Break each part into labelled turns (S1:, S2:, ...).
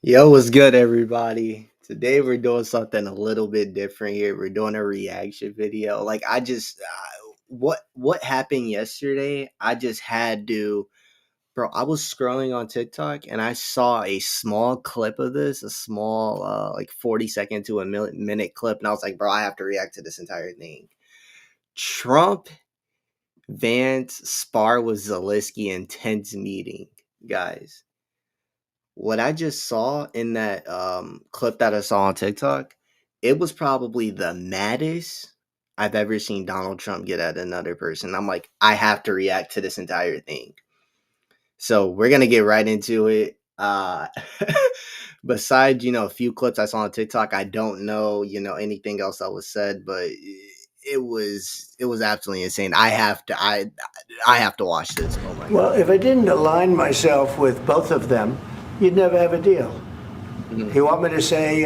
S1: Yo, what's good, everybody? Today we're doing something a little bit different here. We're doing a reaction video. What happened yesterday? I just had to, bro. I was scrolling on TikTok and I saw a small clip of this, a small, like 40-second to a minute clip, and I was like, bro, I have to react to this entire thing. Trump Vance spar with Zelensky intense meeting, guys. What I just saw in that clip that I saw on TikTok, it was probably the maddest I've ever seen Donald Trump get at another person. I'm like, I have to react to this entire thing. So we're gonna get right into it. Besides, a few clips I saw on TikTok, I don't know, anything else that was said, but it was absolutely insane. I have to watch this. Oh my
S2: Well,
S1: god.
S2: if I didn't align myself with both of them, you'd never have a deal. You want me to say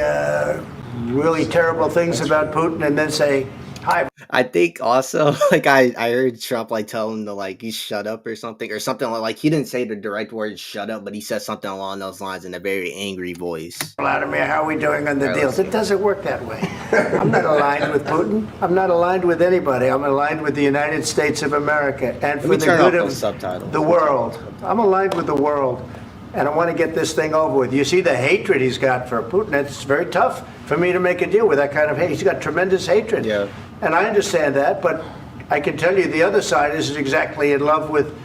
S2: really terrible things about Putin and then say, hi.
S1: I think also I heard Trump tell him to you shut up or something like he didn't say the direct words shut up, but he said something along those lines in a very angry voice.
S2: Vladimir, how are we doing on the
S1: All right,
S2: deals?
S1: let's
S2: It doesn't work that way. I'm not aligned with Putin. I'm not aligned with anybody. I'm aligned with the United States of America and for the good of the world. I'm aligned with the world. And I want to get this thing over with. You see the hatred he's got for Putin. It's very tough for me to make a deal with that kind of hate. He's got tremendous hatred.
S1: Yeah.
S2: And I understand that, but I can tell you the other side isn't exactly in love with,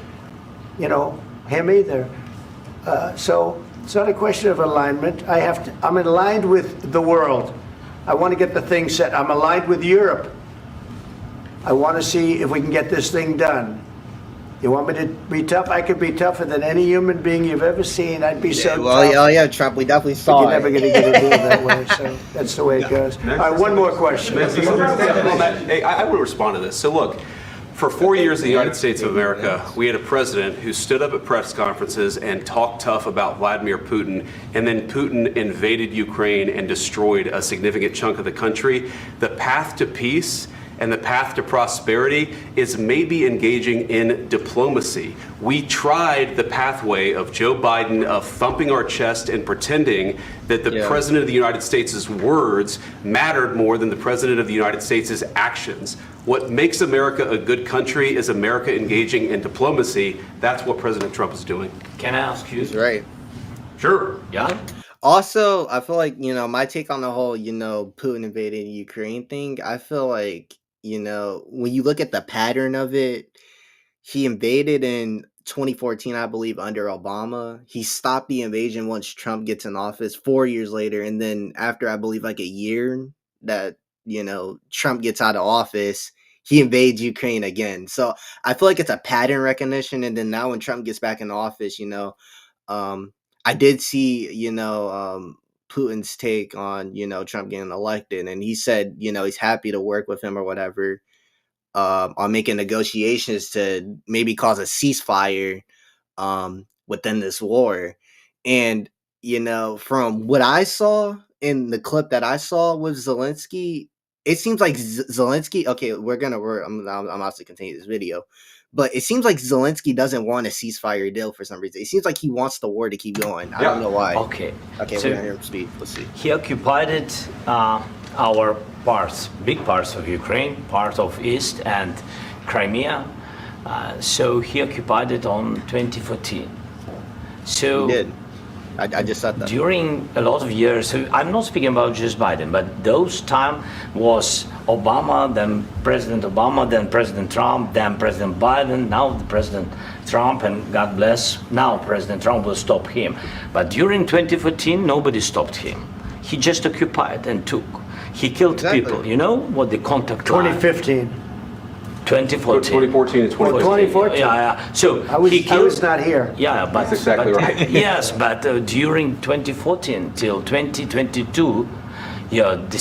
S2: him either. So it's not a question of alignment. I'm aligned with the world. I want to get the thing set. I'm aligned with Europe. I want to see if we can get this thing done. You want me to be tough? I could be tougher than any human being you've ever seen. I'd be so tough.
S1: Yeah, Trump, we definitely saw
S2: You're never going to get a deal that way, so that's the way it goes. All right, one more question.
S3: Hey, I want to respond to this. So look, for 4 years in the United States of America, we had a president who stood up at press conferences and talked tough about Vladimir Putin, and then Putin invaded Ukraine and destroyed a significant chunk of the country. The path to peace and the path to prosperity is maybe engaging in diplomacy. We tried the pathway of Joe Biden of thumping our chest and pretending that the President of the United States' words mattered more than the President of the United States' actions. What makes America a good country is America engaging in diplomacy. That's what President Trump is doing.
S4: Can I ask you?
S1: He's right.
S3: Sure.
S4: Yeah?
S1: Also, I feel like, my take on the whole, Putin invading Ukraine thing, I feel like, when you look at the pattern of it, he invaded in 2014, I believe, under Obama. He stopped the invasion once Trump gets in office 4 years later. And then after, I believe, a year that, Trump gets out of office, he invades Ukraine again. So I feel like it's a pattern recognition. And then now when Trump gets back in office, I did see, Putin's take on, Trump getting elected. And he said, he's happy to work with him or whatever on making negotiations to maybe cause a ceasefire within this war. And, from what I saw in the clip that I saw with Zelensky, it seems like Zelensky, okay, I'm about to continue this video. But it seems like Zelensky doesn't want a ceasefire deal for some reason. It seems like he wants the war to keep going. I don't know why.
S4: Okay.
S1: Okay,
S4: So
S1: we're gonna hear him speak. Let's see.
S4: he occupied our parts, big parts of Ukraine, part of East and Crimea. So he occupied it on 2014. So
S1: He did. I just said that.
S4: during a lot of years, so I'm not speaking about just Biden, but those time was Obama, then President Obama, then President Trump, then President Biden, now the President Trump, and God bless, now President Trump will stop him. But during 2014, nobody stopped him. He just occupied and took. He killed
S1: Exactly.
S4: people. You know what the contact line?
S2: 2015.
S4: 2014.
S3: 2014 and 2014.
S2: 2014.
S4: Yeah. So
S2: I was,
S4: he killed.
S2: I was not here.
S4: Yeah, but
S3: That's exactly
S4: but,
S3: right.
S4: Yes, but during 2014 till 2022, the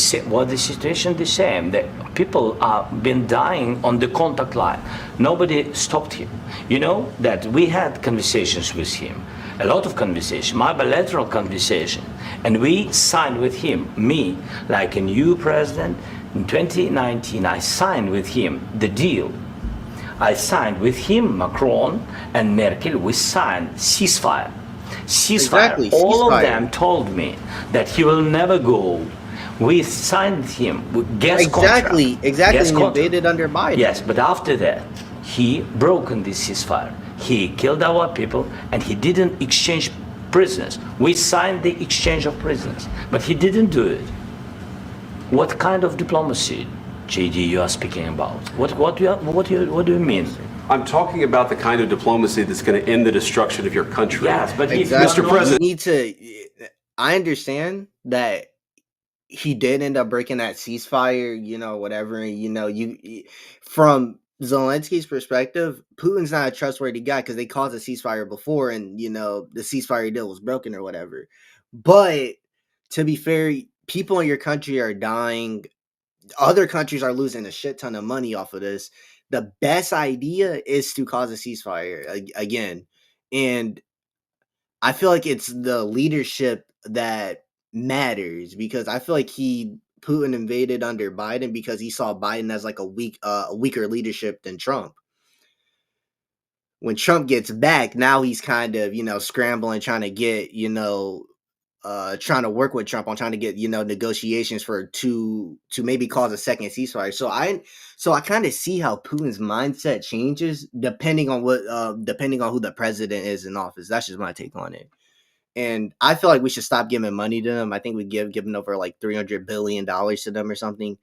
S4: situation the same. The people have been dying on the contact line. Nobody stopped him. You know that we had conversations with him, a lot of conversation, my bilateral conversation, and we signed with him, me, like a new president. In 2019, I signed with him the deal. I signed with him, Macron and Merkel, we signed ceasefire. Ceasefire.
S1: Exactly,
S4: All of
S1: ceasefire.
S4: them told me that he will never go. We signed him with gas
S1: Exactly,
S4: contract.
S1: exactly,
S4: Gas
S1: and
S4: contract.
S1: invaded under Biden.
S4: Yes, but after that, he broken this ceasefire. He killed our people, and he didn't exchange prisoners. We signed the exchange of prisoners, but he didn't do it. What kind of diplomacy, JD, you are speaking about? What do you mean?
S3: I'm talking about the kind of diplomacy that's going to end the destruction of your country.
S4: Yes, but if
S1: Exactly.
S3: Mr. President-
S1: You need to. I understand that he did end up breaking that ceasefire, whatever. From Zelensky's perspective, Putin's not a trustworthy guy because they caused a ceasefire before, and the ceasefire deal was broken or whatever. But to be fair, people in your country are dying. Other countries are losing a shit ton of money off of this. The best idea is to cause a ceasefire again, and I feel like it's the leadership that matters because I feel like Putin invaded under Biden because he saw Biden as like a weaker leadership than Trump. When Trump gets back, now he's kind of, scrambling, trying to get, trying to work with Trump on trying to get, negotiations to maybe cause a second ceasefire. So I kind of see how Putin's mindset changes depending on who the president is in office. That's just my take on it. And I feel like we should stop giving money to them. I think we giving over like $300 billion to them or something.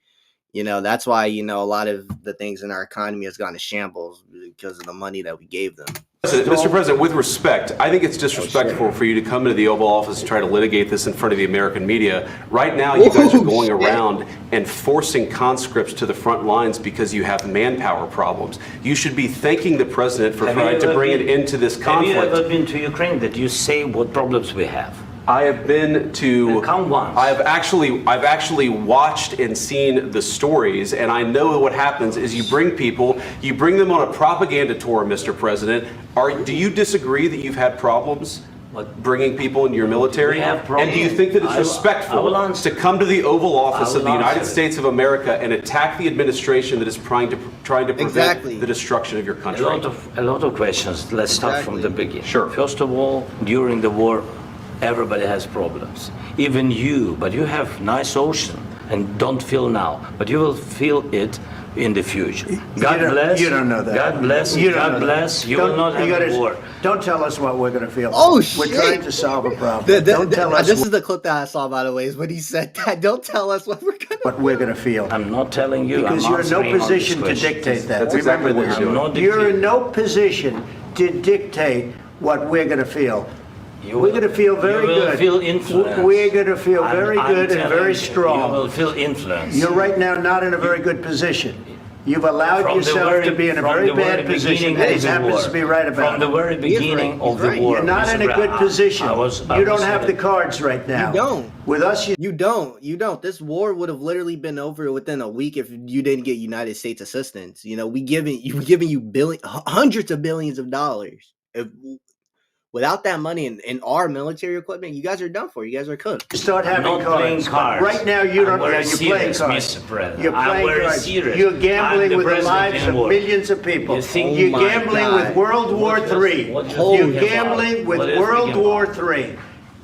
S1: That's why, a lot of the things in our economy has gone to shambles because of the money that we gave them.
S3: Mr. President, with respect, I think it's disrespectful for you to come into the Oval Office and try to litigate this in front of the American media. Right now, you guys are going around and forcing conscripts to the front lines because you have manpower problems. You should be thanking the president for trying to bring an end to this conflict.
S4: Have you ever been to Ukraine that you say what problems we have?
S3: I have been to.
S4: Come once.
S3: I've actually watched and seen the stories, and I know what happens is you bring them on a propaganda tour, Mr. President. Do you disagree that you've had problems bringing people into your military? And do you think that it's respectful to come to the Oval Office of the United States of America and attack the administration that is trying to prevent the destruction of your country?
S4: A lot of questions. Let's start from the beginning.
S3: Sure.
S4: First of all, during the war, everybody has problems. Even you, but you have nice ocean and don't feel now, but you will feel it in the future. God bless.
S2: You don't know that.
S4: God bless.
S2: You don't
S4: God
S2: know
S4: bless.
S2: that.
S4: You will not have a war.
S2: Don't tell us what we're going to feel.
S1: Oh, shit.
S2: We're trying to solve a problem. Don't tell us
S1: This is the clip that I saw, by the way, is when he said that. Don't tell us what we're going to
S2: what we're going to feel.
S4: I'm not telling you.
S2: Because
S4: I'm
S2: you're in no
S4: answering on
S2: position
S4: this
S2: to
S4: question.
S2: dictate that.
S3: That's exactly
S2: Remember
S3: what
S2: this.
S3: you're doing.
S2: You're in no position to dictate what we're going to feel. We're going to feel very good.
S4: You will feel influence.
S2: We're going to feel very good and very strong.
S4: You will feel influence.
S2: You're right now not in a very good position. You've allowed yourself to be in a very bad position, and he happens to be right about
S4: From the very beginning of the war.
S2: You're not in a good position. You don't have the cards right now.
S1: You don't.
S2: With us,
S1: You don't. This war would have literally been over within a week if you didn't get United States assistance. We giving you hundreds of billions of dollars. Without that money and our military equipment, you guys are done for. You guys are cooked.
S2: start having
S4: I'm not playing cards.
S2: Right now, you don't.
S4: I'm very
S2: You're playing
S4: serious,
S2: cards.
S4: Mr. President.
S2: You're
S4: I'm
S2: playing
S4: very
S2: cards.
S4: serious.
S2: You're
S4: I'm
S2: gambling
S4: the
S2: with the
S4: president
S2: lives
S4: in
S2: of
S4: war.
S2: millions of people.
S4: You think-
S2: You're
S1: Oh my
S2: gambling
S1: God.
S2: with World War III.
S4: What
S2: You're
S4: you think
S2: gambling
S4: about?
S2: with
S4: What is
S2: World
S4: thinking
S2: War
S4: about?
S2: III.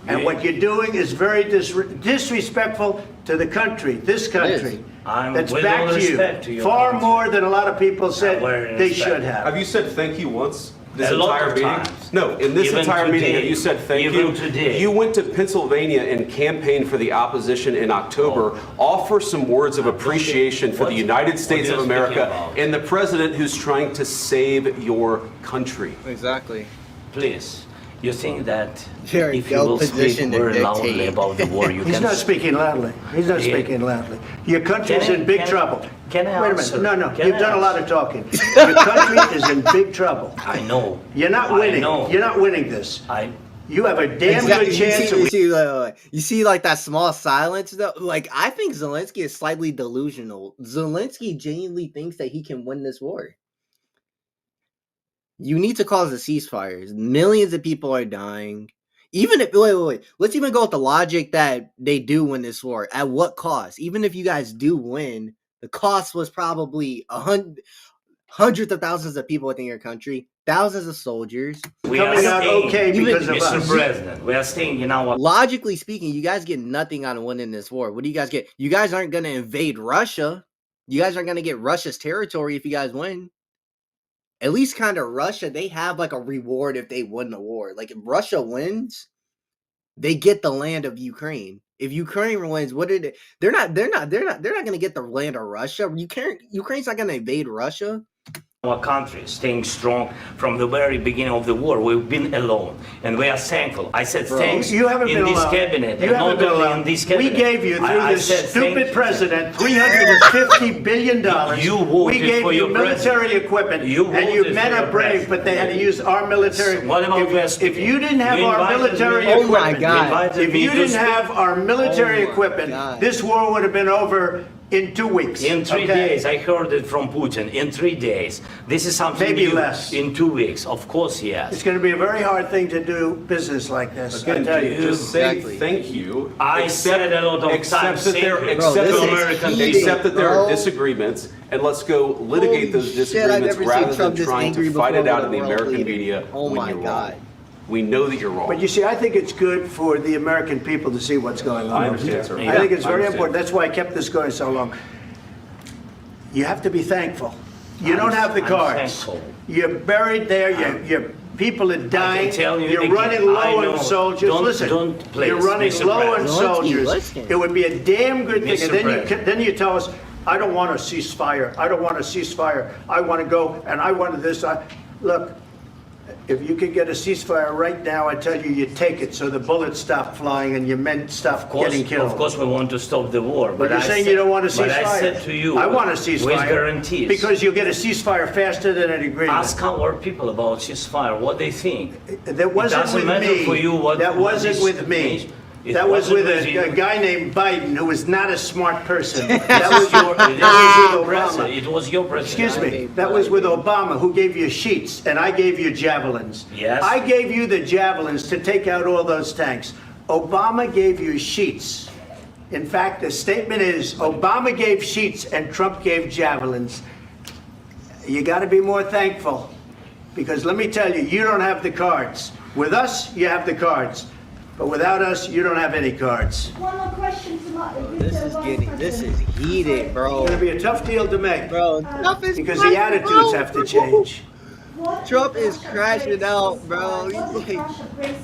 S2: And what you're doing is very disrespectful to the country, this country. That's
S4: with
S2: back
S4: all
S2: to you.
S4: respect to your
S2: Far
S4: country.
S2: more than a lot of people said
S4: very
S2: they
S4: respect.
S2: should have.
S3: Have you said thank you once? This
S4: A lot
S3: entire
S4: of
S3: meeting?
S4: times.
S3: No, in this
S4: Even
S3: entire meeting,
S4: today.
S3: have you said thank
S4: Even
S3: you?
S4: today.
S3: You went to Pennsylvania and campaigned for the opposition in October. Offer some words of appreciation for the United States
S4: what
S3: of
S4: you're speaking
S3: America
S4: about.
S3: and the president who's trying to save your country.
S1: Exactly.
S4: Please, you think that
S1: You're
S4: if you
S1: no
S4: will speak
S1: position to
S4: very loudly
S1: dictate.
S4: about the war, you
S2: He's
S4: can...
S2: not speaking loudly. He's not
S4: Yeah.
S2: speaking loudly. Your country's
S4: Can I-
S2: in big
S4: can-
S2: trouble.
S4: can I
S2: Wait a
S4: answer?
S2: minute. No.
S4: Can
S2: You've
S4: I
S2: done a lot
S4: answer?
S2: of talking. Your country is in big trouble.
S4: I know.
S2: You're not
S4: I
S2: winning.
S4: know.
S2: You're not winning this. You have a damn
S1: Exactly.
S2: good chance of
S1: You see, like that small silence though. Like I think Zelensky is slightly delusional. Zelensky genuinely thinks that he can win this war. You need to cause a ceasefire. Millions of people are dying. Even if wait, let's even go with the logic that they do win this war. At what cost? Even if you guys do win, the cost was probably hundreds of thousands of people within your country. thousands of soldiers.
S4: We are
S2: Coming out
S4: staying,
S2: okay because of
S4: Mr.
S2: us.
S4: President, we are staying in our
S1: Logically speaking, you guys get nothing out of winning this war. What do you guys get? You guys aren't going to invade Russia. You guys aren't going to get Russia's territory if you guys win. At least kind of Russia, they have like a reward if they win the war. Like if Russia wins, they get the land of Ukraine. If Ukraine wins, what are they? They're not going to get the land of Russia. Ukraine's not going to invade Russia.
S4: country, staying strong from the very beginning of the war. We've been alone, and we are thankful. I said thanks
S2: You haven't
S4: in
S2: been
S4: this
S2: alone.
S4: cabinet,
S2: You
S4: and
S2: haven't
S4: not
S2: been
S4: only
S2: alone.
S4: in this cabinet.
S2: We gave you, through
S4: I
S2: this
S4: said thank
S2: stupid
S4: you.
S2: president, $350 billion.
S4: You voted
S2: we gave
S4: for
S2: you
S4: your
S2: military
S4: president.
S2: equipment,
S4: You
S2: and you
S4: voted
S2: men
S4: for
S2: are
S4: your
S2: brave, but they had to use our military.
S4: What about
S2: if you didn't have
S4: You
S2: our
S4: invited
S2: military
S4: me-
S1: Oh my
S2: equipment,
S1: God.
S2: if you didn't have our military
S1: Oh my
S2: equipment,
S1: God.
S2: this war would have been over in 2 weeks.
S4: In 3
S2: okay?
S4: days, I heard it from Putin. In 3 days, this is something
S2: Maybe
S4: new.
S2: less.
S4: In 2 weeks, of course, yes.
S2: It's going to be a very hard thing to do business like this. I
S3: Again,
S2: tell you.
S3: just say
S1: Exactly.
S3: thank you.
S4: I said it a lot of
S3: Accept
S4: times.
S3: that there,
S4: Thank you.
S3: accept,
S1: Bro, this
S3: that-
S1: is
S3: American,
S1: heated,
S3: accept that there
S1: bro.
S3: are disagreements, and let's go litigate
S1: Holy
S3: those
S1: shit, I've
S3: disagreements
S1: never seen
S3: rather than
S1: Trump this
S3: trying
S1: angry
S3: to fight
S1: before
S3: it out
S1: with
S3: in the
S1: a world
S3: American
S1: leader.
S3: media
S1: Oh
S3: when
S1: my
S3: you're
S1: God.
S3: wrong. We know that you're wrong.
S2: But you see, I think it's good for the American people to see what's going on.
S3: I understand, sir.
S2: I think it's
S3: I
S2: very
S3: understand.
S2: important. That's why I kept this going so long. You have to be thankful. You don't have the
S4: I'm
S2: cards.
S4: thankful.
S2: You're buried there. Your people are dying.
S4: tell you
S2: You're
S4: again,
S2: running
S4: I
S2: low
S4: know.
S2: on soldiers.
S4: Don't-
S2: Listen,
S4: don't please,
S2: you're running
S4: Mr.
S2: low on
S4: President.
S2: soldiers.
S1: Listen.
S2: It would be a damn good thing.
S4: Mr.
S2: And then
S4: President.
S2: then you tell us, I don't want a ceasefire. I don't want a ceasefire. I want to go and I want this. Look, if you could get a ceasefire right now, I tell you, you take it so the bullets stop flying and your men stop getting killed.
S4: Of course, we want to stop the war.
S2: But you're
S4: I
S2: saying
S4: said-
S2: you don't want a ceasefire.
S4: But I said to you,
S2: I want a
S4: with
S2: ceasefire.
S4: guarantees.
S2: Because you'll get a ceasefire faster than an agreement.
S4: Ask our people about ceasefire, what they think.
S2: That wasn't
S4: doesn't
S2: with
S4: matter
S2: me.
S4: for you what-
S2: That
S4: what
S2: wasn't
S4: this
S2: with me.
S4: means. It
S2: That was
S4: wasn't
S2: with
S4: with you.
S2: a guy named Biden who was not a smart person. That was your.
S4: It
S2: That was
S4: was your
S2: with
S4: president.
S2: Obama.
S4: It was your president.
S2: Excuse me. That was with Obama, who gave you sheets, and I gave you javelins.
S4: Yes.
S2: I gave you the javelins to take out all those tanks. Obama gave you sheets. In fact, the statement is Obama gave sheets and Trump gave javelins. You got to be more thankful, because let me tell you, you don't have the cards. With us, you have the cards. But without us, you don't have any cards.
S5: One more question to
S1: This is heated, bro.
S2: It's going to be a tough deal to make.
S1: Bro, Trump is
S2: Because the
S1: crashing
S2: attitudes
S1: out,
S2: have to
S1: bro.
S2: change.
S1: Trump is crashing out, bro. He's like-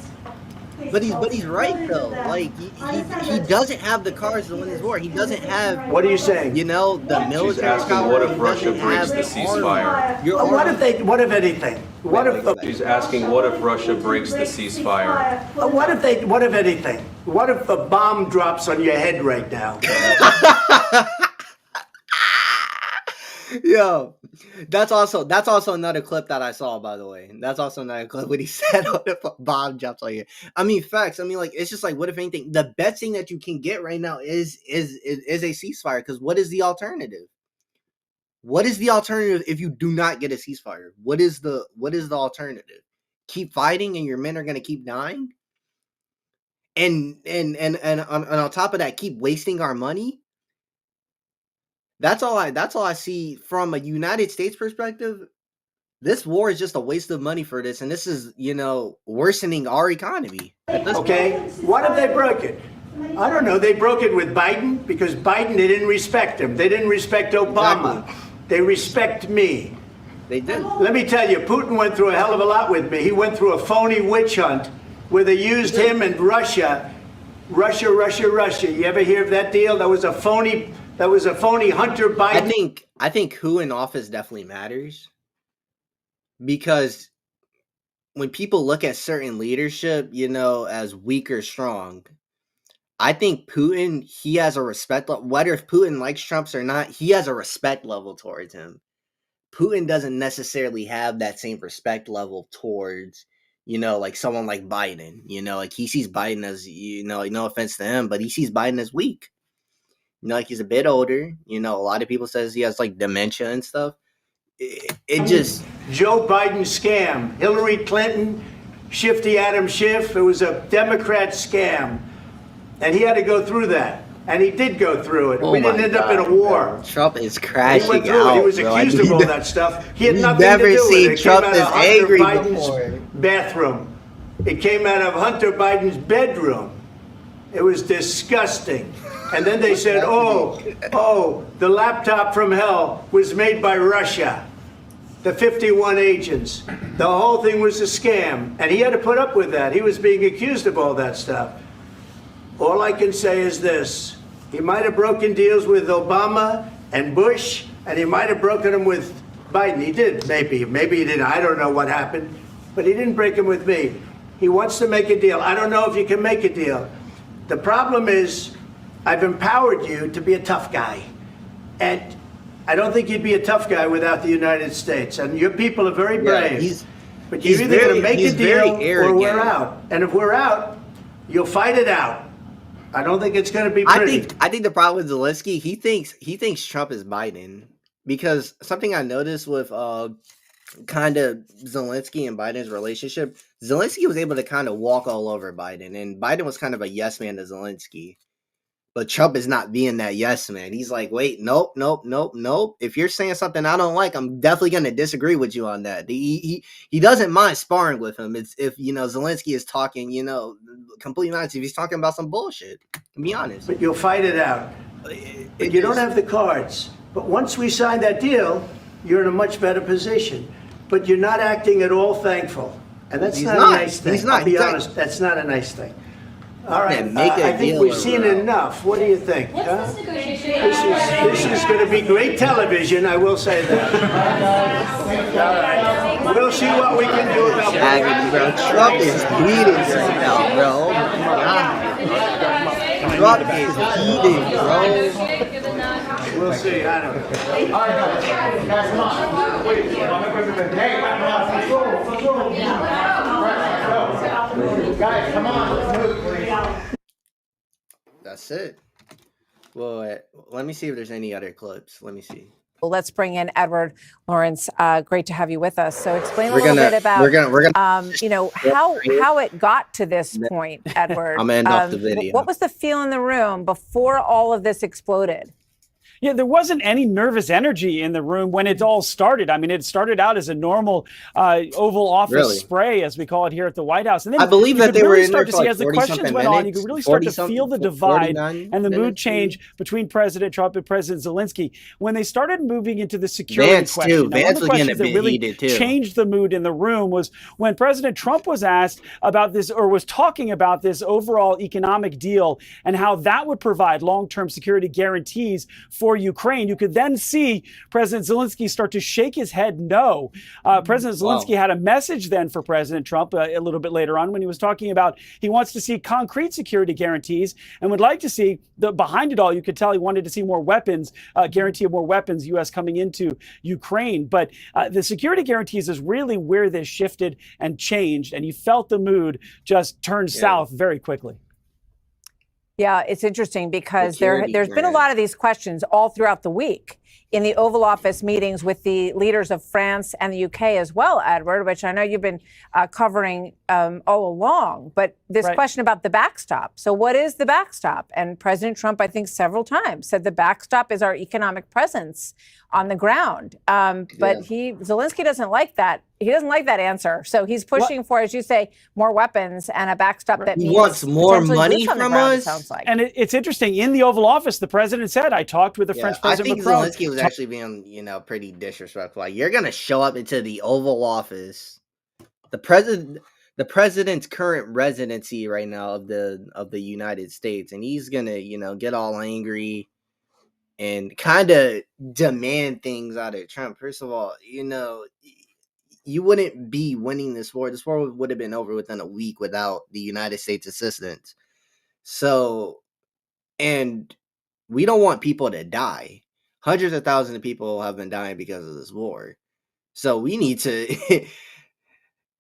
S1: But he's right though. Like he doesn't have the cards to win this war. He doesn't have,
S2: What are you saying?
S1: you know, the military
S3: She's asking
S1: power.
S3: what if
S1: He
S3: Russia
S1: doesn't
S3: breaks
S1: have
S3: the ceasefire?
S1: Your
S2: What
S1: army.
S2: if anything? What if,
S3: She's asking what if Russia breaks the ceasefire?
S2: what if anything? What if a bomb drops on your head right now?
S1: Yo, that's also another clip that I saw, by the way. That's also another clip when he said, "What if a bomb drops on you?" I mean, facts. I mean, like, it's just like, what if anything? The best thing that you can get right now is a ceasefire. Because what is the alternative? What is the alternative if you do not get a ceasefire? What is the alternative? Keep fighting, and your men are gonna keep dying. And on top of that, keep wasting our money. That's all I see from a United States perspective. This war is just a waste of money for this, and this is, you know, worsening our economy.
S2: Okay? What if they broke it? I don't know. They broke it with Biden because Biden, they didn't respect him. They didn't respect Obama.
S1: Exactly.
S2: They respect me.
S1: They did.
S2: Let me tell you, Putin went through a hell of a lot with me. He went through a phony witch hunt where they used him and Russia. Russia. You ever hear of that deal? That was a phony Hunter Biden.
S1: I think who in office definitely matters, because when people look at certain leadership, you know, as weak or strong, I think Putin, he has a respect level. Whether if Putin likes Trump or not, he has a respect level towards him. Putin doesn't necessarily have that same respect level towards, you know, like someone like Biden. You know, like he sees Biden as, you know, like, no offense to him, but he sees Biden as weak. You know, like he's a bit older. You know, a lot of people says he has like dementia and stuff. It just
S2: Joe Biden scam. Hillary Clinton, Shifty Adam Schiff. It was a Democrat scam. And he had to go through that. And he did go through it.
S1: Oh
S2: We didn't
S1: my
S2: end up in a
S1: God,
S2: war.
S1: bro. Trump is
S2: He
S1: crashing
S2: went through
S1: out,
S2: it. He was
S1: bro.
S2: accused of all that stuff. He had
S1: we
S2: nothing to
S1: never
S2: do with
S1: seen
S2: it. It
S1: Trump
S2: came out
S1: this
S2: of Hunter
S1: angry
S2: Biden's
S1: before.
S2: bathroom. It came out of Hunter Biden's bedroom. It was disgusting. And then they said, oh, the laptop from hell was made by Russia. The 51 agents. The whole thing was a scam. And he had to put up with that. He was being accused of all that stuff. All I can say is this. He might have broken deals with Obama and Bush, and he might have broken them with Biden. He did, maybe. Maybe he didn't. I don't know what happened. But he didn't break them with me. He wants to make a deal. I don't know if you can make a deal. The problem is, I've empowered you to be a tough guy. And I don't think you'd be a tough guy without the United States. And your people are very brave. But you're either going to make a deal or we're out. And if we're out, you'll fight it out. I don't think it's going to be pretty.
S1: I think the problem with Zelensky, he thinks Trump is Biden, because something I noticed with kind of Zelensky and Biden's relationship, Zelensky was able to kind of walk all over Biden, and Biden was kind of a yes man to Zelensky. But Trump is not being that yes man. He's like, wait, nope. If you're saying something I don't like, I'm definitely going to disagree with you on that. He doesn't mind sparring with him. It's if Zelensky is talking, complete nonsense. If he's talking about some bullshit, to be honest.
S2: But you'll fight it out. But you don't have the cards. But once we sign that deal, you're in a much better position. But you're not acting at all thankful, and that's not a nice thing.
S1: He's not.
S2: I'll be honest. That's not a nice thing. All right, I think we've seen enough. What do you think?
S5: What's this negotiation?
S2: This is going to be great television, I will say that. All right. We'll see what we can do about
S1: Agony, bro. Trump is heated right now, bro. Oh my God. Trump is heated, bro.
S2: We'll see. I don't know.
S6: Guys, come on, let's move.
S1: That's it. Well, let me see if there's any other clips. Let me see.
S7: Well, let's bring in Edward Lawrence. Great to have you with us. So explain a little bit about how it got to this point, Edward.
S1: I'm gonna end off the video.
S7: What was the feel in the room before all of this exploded?
S8: Yeah, there wasn't any nervous energy in the room when it all started. I mean, it started out as a normal Oval Office spray, as we call it here at the White House. And then
S1: I believe that they were in there for like
S8: as the questions went on, you could really start to feel the divide and the mood change between President Trump and President Zelensky. When they started moving into the security question, one of the questions that really changed the mood in the room was when President Trump was asked about this, or was talking about this overall economic deal and how that would provide long-term security guarantees for Ukraine. You could then see President Zelensky start to shake his head no. President Zelensky had a message then for President Trump a little bit later on when he was talking about he wants to see concrete security guarantees and would like to see, behind it all, you could tell he wanted to see more weapons, guarantee of more weapons, U.S. coming into Ukraine. But the security guarantees is really where this shifted and changed, and you felt the mood just turn south very quickly.
S7: Yeah, it's interesting because there's been a lot of these questions all throughout the week in the Oval Office meetings with the leaders of France and the UK as well, Edward, which I know you've been covering all along. But this question about the backstop. So what is the backstop? And President Trump, I think several times, said the backstop is our economic presence on the ground. But Zelensky doesn't like that. He doesn't like that answer. So he's pushing for, as you say, more weapons and a backstop that means
S1: he wants more money from us.
S7: Sounds like.
S8: And it's interesting. In the Oval Office, the president said, I talked with the French President Macron.
S1: I think Zelensky was actually being, pretty disrespectful. Like, you're going to show up into the Oval Office. The president's current residency right now of the United States, and he's going to, get all angry and kind of demand things out of Trump. First of all, you wouldn't be winning this war. This war would have been over within a week without the United States assistance. So, and we don't want people to die. Hundreds of thousands of people have been dying because of this war. So we need to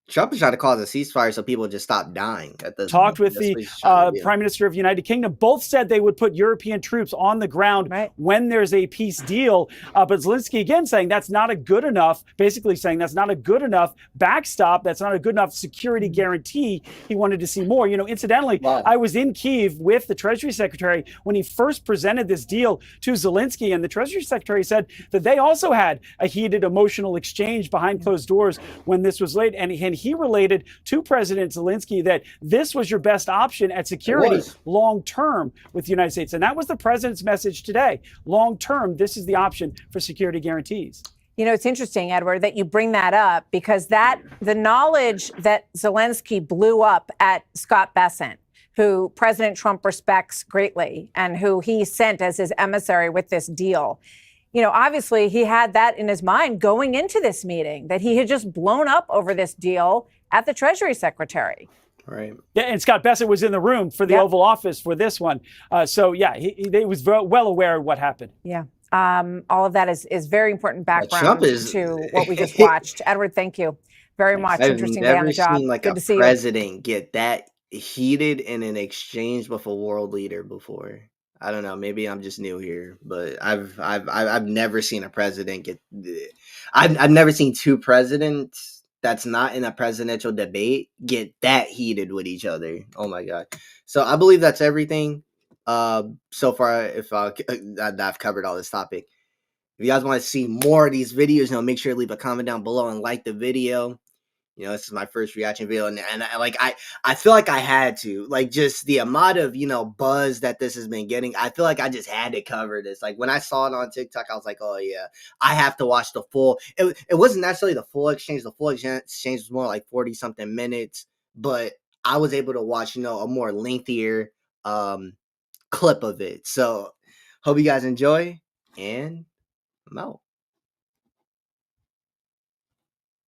S1: Trump is trying to cause a ceasefire so people just stop dying at this
S8: talked
S1: point.
S8: with the Prime Minister of the United Kingdom. Both said they would put European troops on the ground when there's a peace deal. But Zelensky again saying that's not a good enough, basically saying that's not a good enough backstop. That's not a good enough security guarantee. He wanted to see more. You know, incidentally, I was in Kyiv with the Treasury Secretary when he first presented this deal to Zelensky. And the Treasury Secretary said that they also had a heated emotional exchange behind closed doors when this was laid. And he related to President Zelensky that this was your best option at security long term with the United States. And that was the president's message today. Long term, this is the option for security guarantees.
S7: You know, it's interesting, Edward, that you bring that up, because the knowledge that Zelensky blew up at Scott Bessent, who President Trump respects greatly and who he sent as his emissary with this deal. You know, obviously he had that in his mind going into this meeting, that he had just blown up over this deal at the Treasury Secretary.
S1: Right.
S8: Yeah, and Scott Bessent was in the room for the Oval Office for this one. So, yeah, he was well aware of what happened.
S7: Yeah. All of that is very important background to what we just watched. Edward, thank you very much. Interesting day on the job.
S1: I've never seen like
S7: Good
S1: a
S7: to see
S1: president get that heated in an exchange with a world leader before. I don't know. Maybe I'm just new here, but I've never seen a president get. I've never seen two presidents that's not in a presidential debate get that heated with each other. Oh my god! So I believe that's everything. So far, if I've covered all this topic. If you guys want to see more of these videos, make sure to leave a comment down below and like the video. This is my first reaction video, and I feel like I had to, like, just the amount of buzz that this has been getting. I feel like I just had to cover this. Like, when I saw it on TikTok, I was like, oh yeah, I have to watch the full. It wasn't necessarily the full exchange. The full exchange was more like 40 something minutes, but I was able to watch a more lengthier clip of it. So hope you guys enjoy, and I'm out.